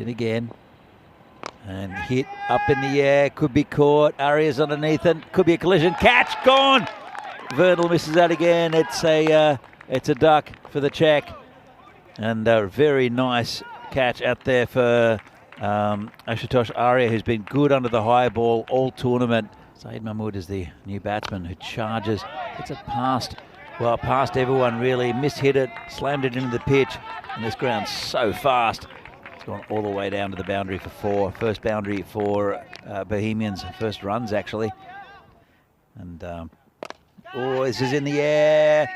in again. And hit up in the air, could be caught. Arias underneath it, could be a collision. Catch, gone! Vernal misses out again. It's a duck for the Czech. And a very nice catch out there for Ashutosh Arya, who's been good under the high ball all tournament. Zahid Mahmood is the new batsman who charges. It's a past everyone really. Mishit it, slammed it into the pitch. And this ground's so fast. It's gone all the way down to the boundary for 4. First boundary for Bohemians, first runs actually. And this is in the air.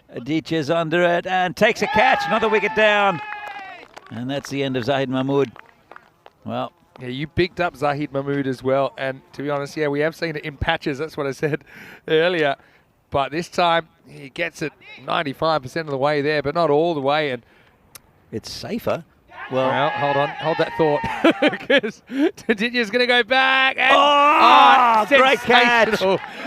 Aditya's under it and takes a catch, another wicket down. And that's the end of Zahid Mahmood. Well, yeah, you picked up Zahid Mahmood as well. And to be honest, yeah, we have seen it in patches. That's what I said earlier. But this time, he gets it 95% of the way there, but not all the way. And it's safer. Well, hold on. Hold that thought. Because Aditya's going to go back. And, great catch.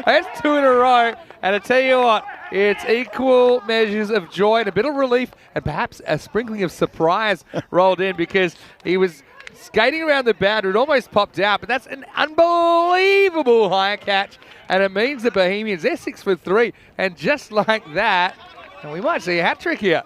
That's 2 in a row. And I tell you what, it's equal measures of joy and a bit of relief and perhaps a sprinkling of surprise rolled in because he was skating around the boundary. It almost popped out, but that's an unbelievable high catch. And it means the Bohemians, they're 6 for 3. And just like that, and we might see a hat trick here.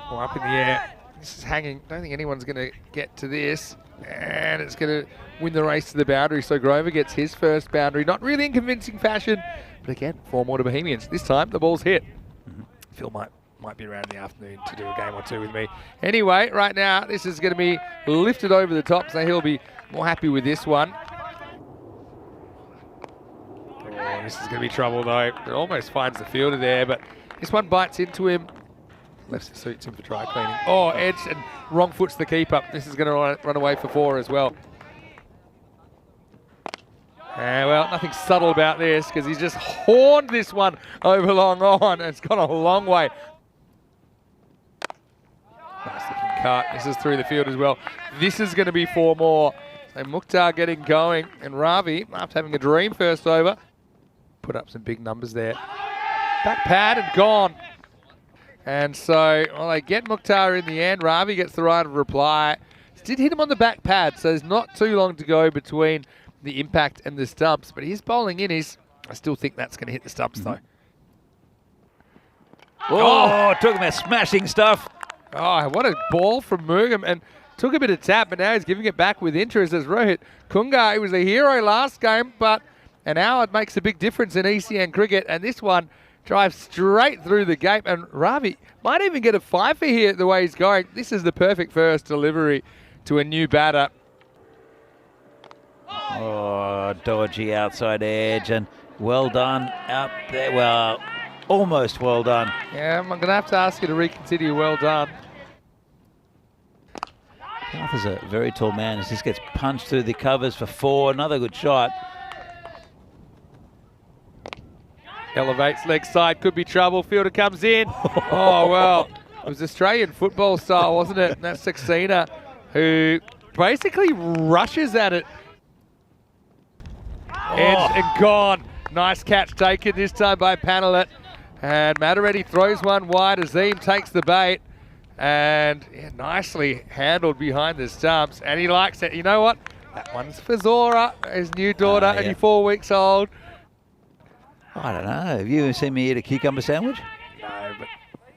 Up in the air. This is hanging. Don't think anyone's going to get to this. And it's going to win the race to the boundary. So Grover gets his first boundary. Not really in convincing fashion. But again, 4 more to Bohemians. This time, the ball's hit. Phil might be around in the afternoon to do a game or 2 with me. Anyway, right now, this is going to be lifted over the top. So he'll be more happy with this one. Oh, this is going to be trouble, though. It almost finds the fielder there. But this one bites into him. Left suits him for dry cleaning. Oh, edge and wrong foot's the keeper. This is going to run away for 4 as well. Well, nothing subtle about this because he's just horned this one over long on. And it's gone a long way. Nice looking cut. This is through the field as well. This is going to be 4 more. So Mukhtar getting going. And Ravi, after having a dream first over, put up some big numbers there. Back pad and gone. And so, well, they get Mukhtar in the end. Ravi gets the right of reply. Did hit him on the back pad, so there's not too long to go between the impact and the stumps. But his bowling in is, I still think that's going to hit the stumps, though. Oh, took him a smashing stuff. Oh, what a ball from Murgam. And took a bit of tap, but now he's giving it back with interest as Rohit Kungar. He was a hero last game, but an hour makes a big difference in ECN cricket. And this one drives straight through the gate, and Ravi might even get a 5 for here the way he's going. This is the perfect first delivery to a new batter. Oh, dodgy outside edge, and well done out there. Well, almost well done. Yeah, I'm going to have to ask you to reconsider your well done. Arthur's a very tall man. He just gets punched through the covers for 4. Another good shot. Elevates leg side, could be trouble. Fielder comes in. Oh, well, it was Australian football style, wasn't it? And that's Saxena, who basically rushes at it. Edged and gone. Nice catch taken this time by Panelet. And Mataretti throws one wide. Azim takes the bait. And yeah, nicely handled behind the stumps. And he likes it. You know what? That one's for Zora, his new daughter, only 4 weeks old. I don't know. Have you seen me eat a cucumber sandwich? No, but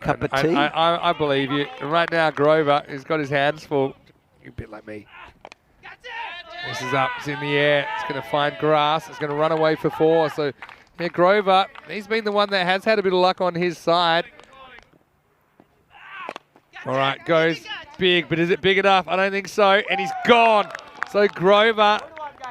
cup of tea? I believe you. And right now, Grover has got his hands full. You're a bit like me. This is up. It's in the air. It's going to find grass. It's going to run away for 4. So, yeah, Grover, he's been the one that has had a bit of luck on his side. All right, goes big, but is it big enough? I don't think so. And he's gone. So, Grover,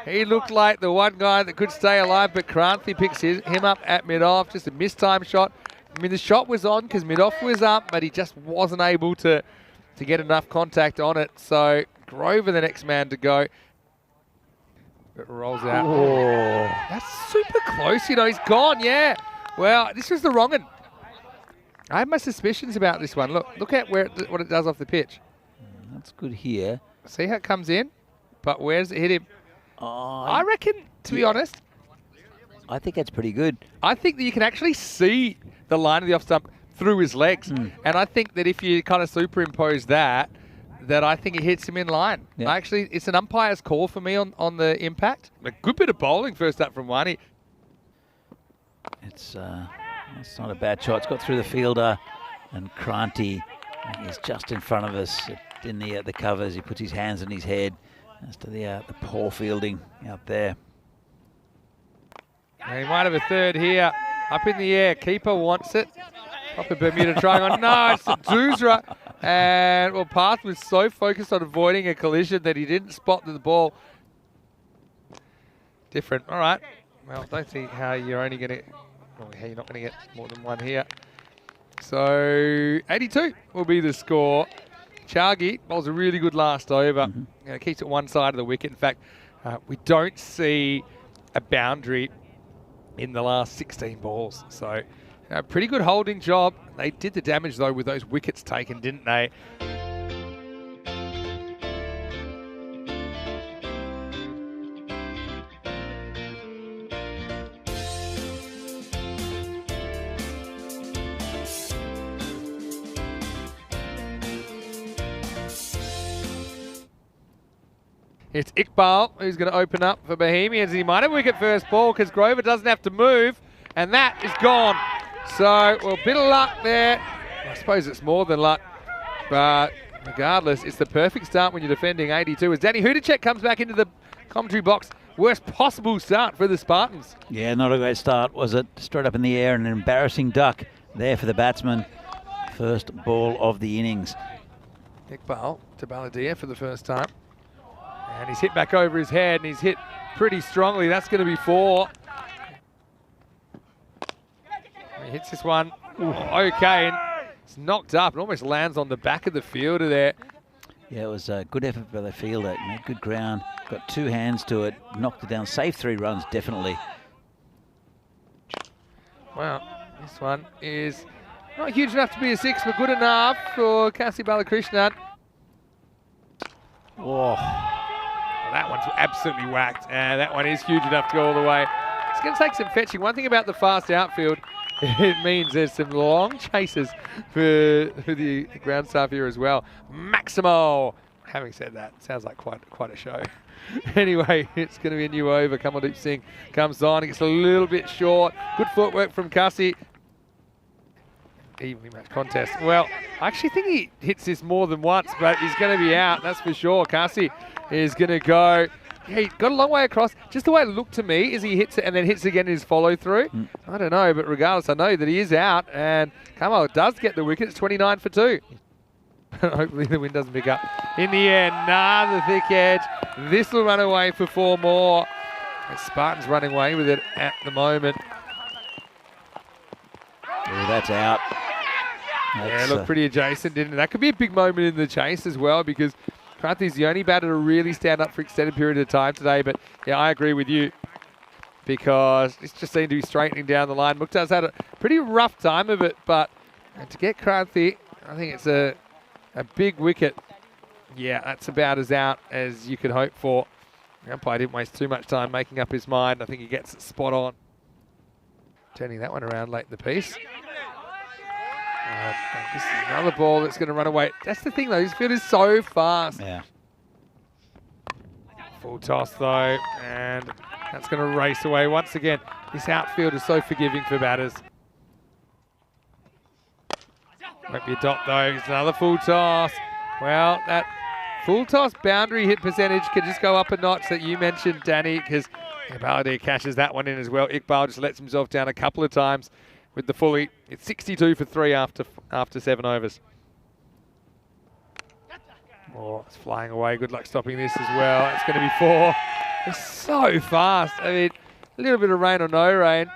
he looked like the one guy that could stay alive, but Kranthi picks him up at mid-off. Just a mistimed shot. I mean, the shot was on because mid-off was up, but he just wasn't able to get enough contact on it. So Grover, the next man to go. It rolls out. Oh. That's super close, you know. He's gone, yeah. Well, this was the wrong one. I have my suspicions about this one. Look at what it does off the pitch. That's good here. See how it comes in? But where does it hit him? Oh, I reckon, to be honest, I think that's pretty good. I think that you can actually see the line of the off stump through his legs. And I think that if you kind of superimpose that, that I think it hits him in line. Yeah. Actually, it's an umpire's call for me on the impact. A good bit of bowling first up from Wani. It's not a bad shot. It's got through the fielder, and Kranti is just in front of us in the covers. He puts his hands on his head as to the poor fielding out there. And he might have a third here. Up in the air. Keeper wants it. Proper Bermuda triangle. No, it's a Doosra. And, well, Parth was so focused on avoiding a collision that he didn't spot the ball. Different. All right. Well, don't see how you're only going to... Well, how you're not going to get more than one here. So, 82 will be the score. Chargi bowls a really good last over. Keeps it one side of the wicket. In fact, we don't see a boundary in the last 16 balls. So, pretty good holding job. They did the damage, though, with those wickets taken, didn't they? It's Iqbal who's going to open up for Bohemians. He might have a wicket first ball because Grover doesn't have to move, and that is gone. So, well, a bit of luck there. I suppose it's more than luck, but regardless, it's the perfect start when you're defending 82. As Danny Hudacek comes back into the commentary box, worst possible start for the Spartans. Yeah, not a great start, was it? Straight up in the air, and an embarrassing duck there for the batsman. First ball of the innings. Iqbal to Baladia for the first time. And he's hit back over his head, and he's hit pretty strongly. That's going to be 4. He hits this one. Ooh, okay, and it's knocked up. It almost lands on the back of the fielder there. Yeah, it was a good effort by the fielder. Made good ground. Got 2 hands to it. Knocked it down. Saved 3 runs, definitely. Wow, this one is not huge enough to be a 6, but good enough for Kasi Balakrishnan. Oh. That one's absolutely whacked, and that one is huge enough to go all the way. It's going to take some fetching. One thing about the fast outfield, it means there's some long chases for the ground staff here as well. Maximo! Having said that, sounds like quite a show. Anyway, it's going to be a new over. Kamaldeep Singh comes on. He gets a little bit short. Good footwork from Kasi. Evenly matched contest. Well, I actually think he hits this more than once, but he's going to be out, that's for sure. Kasi is going to go. Yeah, he got a long way across. Just the way it looked to me is he hits it and then hits again in his follow-through. I don't know, but regardless, I know that he is out, and Kamal does get the wicket. It's 29 for 2. Hopefully the wind doesn't pick up. In the end, the thick edge. This will run away for 4 more. And Spartans running away with it at the moment. Oh, that's out. Yeah, looked pretty adjacent, didn't it? That could be a big moment in the chase as well, because Kranti's the only batter to really stand up for extended period of time today. But yeah, I agree with you, because it's just seemed to be straightening down the line. Mukhtar's had a pretty rough time of it, but to get Kranti, I think it's a big wicket. Yeah, that's about as out as you could hope for. The umpire didn't waste too much time making up his mind. I think he gets it spot on. Turning that one around late in the piece. This is another ball that's going to run away. That's the thing, though. This field is so fast. Yeah. Full toss, though, and that's going to race away once again. This outfield is so forgiving for batters. Won't be a dot, though. It's another full toss. Well, that full toss boundary hit percentage could just go up a notch that you mentioned, Danny, because Baladia cashes that one in as well. Iqbal just lets himself down a couple of times with the fully. It's 62 for 3 after 7 overs. Oh, it's flying away. Good luck stopping this as well. It's going to be 4. It's so fast. I mean, a little bit of rain or no rain.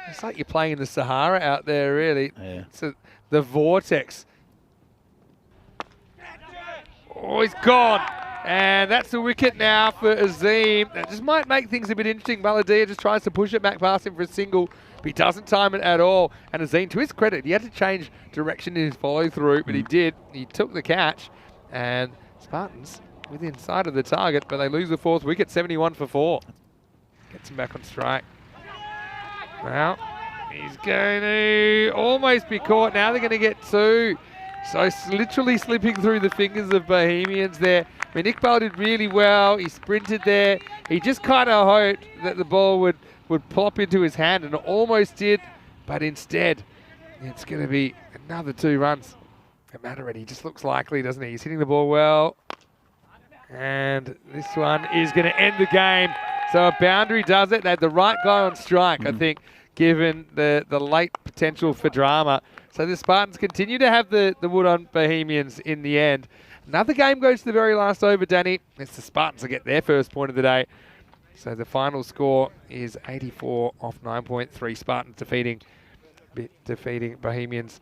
It's like you're playing in the Sahara out there, really. Yeah. It's the vortex. Oh, he's gone. And that's the wicket now for Azim. That just might make things a bit interesting. Baladia just tries to push it back past him for a single, but he doesn't time it at all. And Azim, to his credit, he had to change direction in his follow-through, but he did. He took the catch, and Spartans within sight of the target, but they lose the 4th wicket, 71 for 4. Gets him back on strike. Well, he's going to almost be caught. Now they're going to get 2. So literally slipping through the fingers of Bohemians there. I mean, Iqbal did really well. He sprinted there. He just kind of hoped that the ball would plop into his hand, and it almost did. But instead, it's going to be another 2 runs. And he just looks likely, doesn't he? He's hitting the ball well. And this one is going to end the game. So a boundary does it. They had the right guy on strike, I think, given the late potential for drama. So the Spartans continue to have the wood on Bohemians in the end. Another game goes to the very last over, Danny. It's the Spartans to get their first point of the day. So the final score is 84 off 9.3. Spartans defeating Bohemians